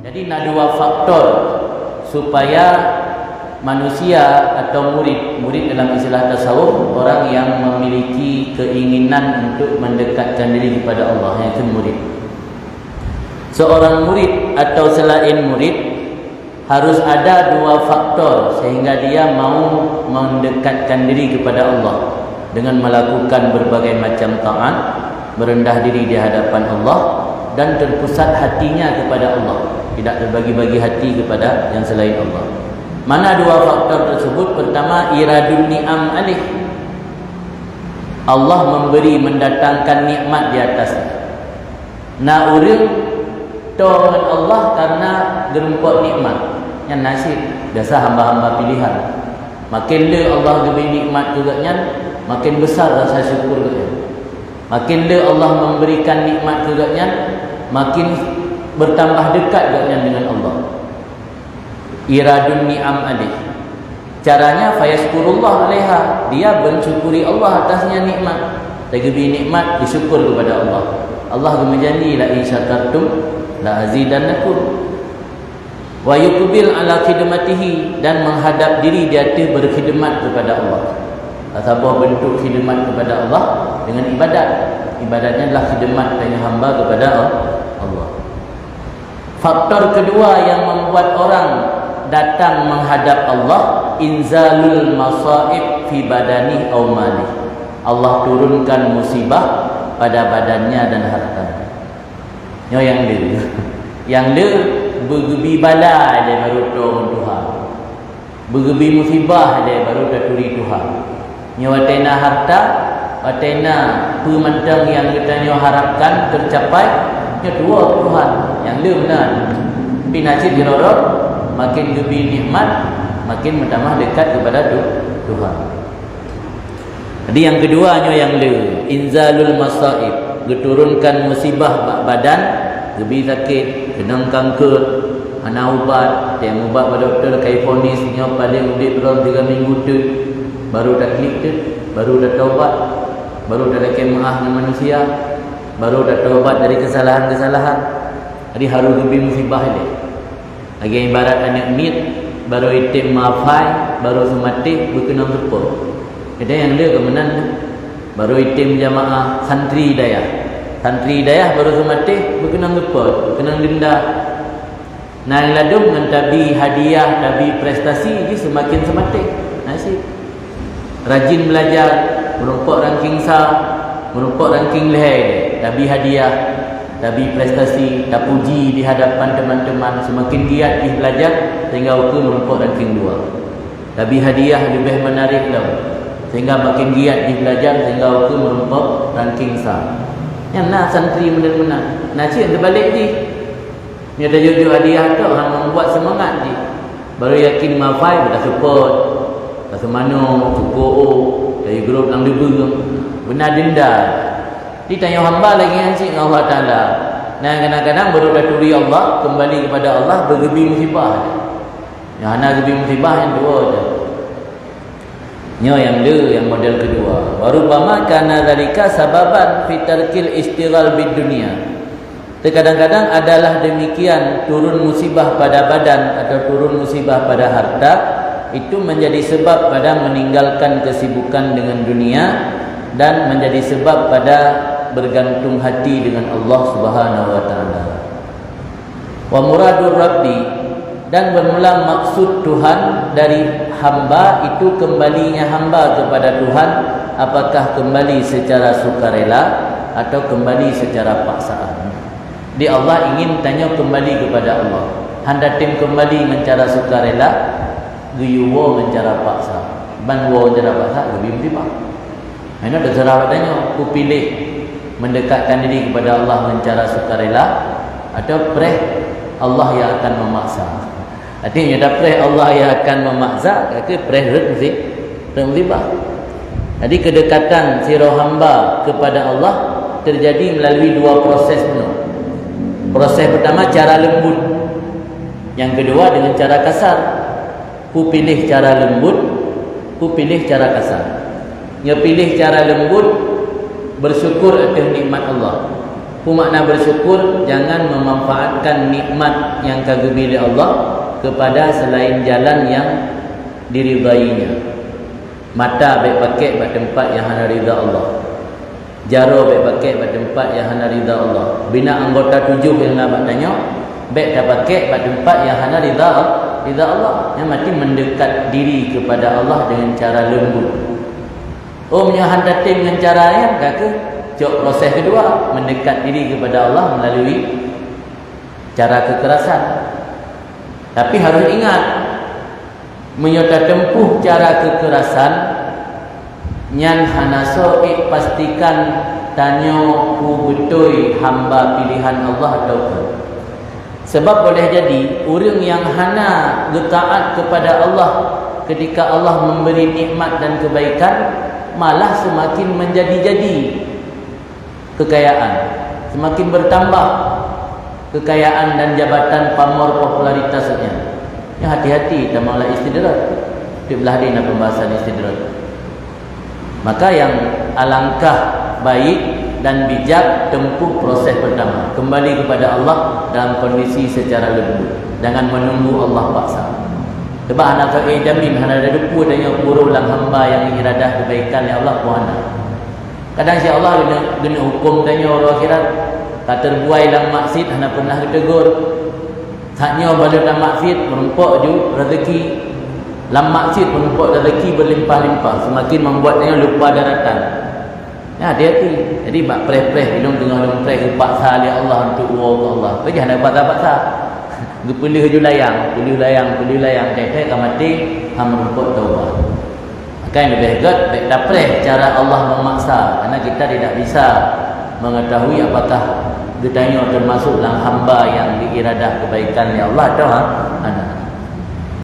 Jadi ada dua faktor supaya manusia atau murid dalam istilah tasawuf, orang yang memiliki keinginan untuk mendekatkan diri kepada Allah, yang itu murid. Seorang murid atau selain murid harus ada dua faktor sehingga dia mau mendekatkan diri kepada Allah dengan melakukan berbagai macam taat, merendah diri di hadapan Allah dan terpusat hatinya kepada Allah, tidak terbagi-bagi hati kepada yang selain Allah. Mana dua faktor tersebut? Pertama, iradun ni'am alih, Allah memberi, mendatangkan nikmat di atasnya. Na urang dengan Allah karena gerempot nikmat yang nasib biasa hamba-hamba pilihan. Makin le Allah beri nikmat juga nya, makin besar rasa syukur juga. Makin le Allah memberikan nikmat juga nya, makin bertambah dekat juga dengan Allah. Iradun ni'am alih, caranya fayaskurullah alaiha, dia bersyukuri Allah atasnya nikmat. Diberi nikmat disyukur kepada Allah. Allah berjanji la in syakartum la azidannakum. Wa yuqbil ala khidmatihi, dan menghadap diri di atas berkhidmat kepada Allah. Apa bentuk khidmat kepada Allah? Dengan ibadat. Ibadatnya adalah khidmat dari hamba kepada Allah. Faktor kedua yang membuat orang datang menghadap Allah, inzalul masaib fi badani aw mali. Allah turunkan musibah pada badannya dan hartanya. Yang dia yang dia bergebi bala dia baru tolong Tuhan, bergebi musibah dia baru daturi Tuhan. Nyawa tena harta, watena pemantang yang kita harapkan tercapai, nya dua Tuhan yang dia benar. Pinacit dirorok, makin gebi nikmat, makin bertambah dekat kepada Tuhan. Jadi yang keduanya yang le, inzalul masaib, diturunkan musibah badan, gebi sakit, kena kanker, ana ubat, dia ubat pada doktor kai fonis nya paling udik dalam 3 minggu tu, baru dah klik tu, baru dah taubat, baru dah kemah dengan manusia, baru dah taubat dari kesalahan-kesalahan. Jadi haru gebi musibah dia. Lagi ibarat anak mit, baru itim maafai, baru semati berkenang sepuluh. Ada yang dia kemenan, baru itim jamaah santri daya. Santri daya baru semati berkenang sepuluh, berkenang denda. Nah ladum dengan tabi hadiah, tabi prestasi, dia semakin semati. Nasib. Rajin belajar, merumpok ranking sa, merumpok ranking lehai, tabi hadiah, tabi prestasi, tak puji di hadapan teman-teman, semakin giat di belajar sehingga ukur merumpok ranking 2. Tabi hadiah lebih menarik dah, sehingga makin giat di belajar sehingga ukur merumpok ranking sa. Yang nak santri benar-benar. Nasi terbalik ni. Ni ada jujur hadiah tu hang membuat semangat ni. Baru yakin mafai dah support. Rasa mano cukup dari grup nang debu. Benar denda. Ditanya hamba lagi hancik dengan Allah Ta'ala. Nah kadang-kadang baru dah turi Allah, kembali kepada Allah, bergebi musibah. Yang ana gebi musibah yang dua je. Nyo yang dia, yang model kedua. Warubama kana zalika sababan fi tarkil istighal bid dunia. Terkadang-kadang adalah demikian, turun musibah pada badan atau turun musibah pada harta, itu menjadi sebab pada meninggalkan kesibukan dengan dunia dan menjadi sebab pada bergantung hati dengan Allah Subhanahu wa taala. Wa muradur rabbi, dan bermula maksud Tuhan dari hamba itu kembalinya hamba kepada Tuhan, apakah kembali secara sukarela atau kembali secara paksaan. Di Allah ingin tanya kembali kepada Allah. Handa tim kembali mencara sukarela, guyuwo mencara paksa. Banwo mencara paksa, lebih mesti pak. Ini ada cara tanya, ku pilih mendekatkan diri kepada Allah mencara sukarela atau preh Allah yang akan memaksa. Artinya ada preh Allah yang akan memaksa, ke preh mesti terlibat. Jadi kedekatan si roh hamba kepada Allah terjadi melalui dua proses penuh. Proses pertama cara lembut, yang kedua dengan cara kasar. Ku pilih cara lembut, ku pilih cara kasar. Yang pilih cara lembut, bersyukur atas nikmat Allah. Makna bersyukur, jangan memanfaatkan nikmat yang kagumi oleh Allah kepada selain jalan yang diridainya. Mata baik pakai pada tempat yang hana ridha Allah. Jaro baik pakai pada tempat yang hana ridha Allah. Bina anggota 7 yang nak tanya, baik dah pakai pada tempat yang hana ridha Allah. Yang mati mendekat diri kepada Allah dengan cara lembut. Oh, menyahan dating dengan cara yang kata cok proses kedua, mendekat diri kepada Allah melalui cara kekerasan. Tapi harus ingat, menyota tempuh cara kekerasan nyan hanaso pastikan tanyo ku betul hamba pilihan Allah atau bukan. Sebab boleh jadi orang yang hana taat kepada Allah ketika Allah memberi nikmat dan kebaikan, malah semakin menjadi-jadi kekayaan, semakin bertambah kekayaan dan jabatan pamor popularitasnya. Ya, hati-hati, tak maulah istidrat. Di belah dia nak pembahasan istidrat. Maka yang alangkah baik dan bijak tempuh proses pertama, kembali kepada Allah dalam kondisi secara lembut, jangan menunggu Allah paksa. Sebab anak jamin hana ada depu tanya buruh lang hamba yang iradah kebaikan ya Allah puana. Kadang si Allah guna hukum tanya orang akhirat, kata buai lang maksud hana pernah ditegur. Haknya balik dalam maksud merumpuk ju rezeki. Dalam maksud merumpuk rezeki berlimpah-limpah, semakin membuatnya lupa daratan. Ya, hati-hati. Jadi bak preh-preh hidung tengah hidung preh paksa oleh Allah untuk uang Allah. Kau jangan paksa-paksa. Gepelih je layang, teh-teh kan mati ham merumpuk taubat. Maka yang lebih baik tak preh cara Allah memaksa, karena kita tidak bisa mengetahui apakah kita termasuk dalam hamba yang diiradah kebaikan ya Allah atau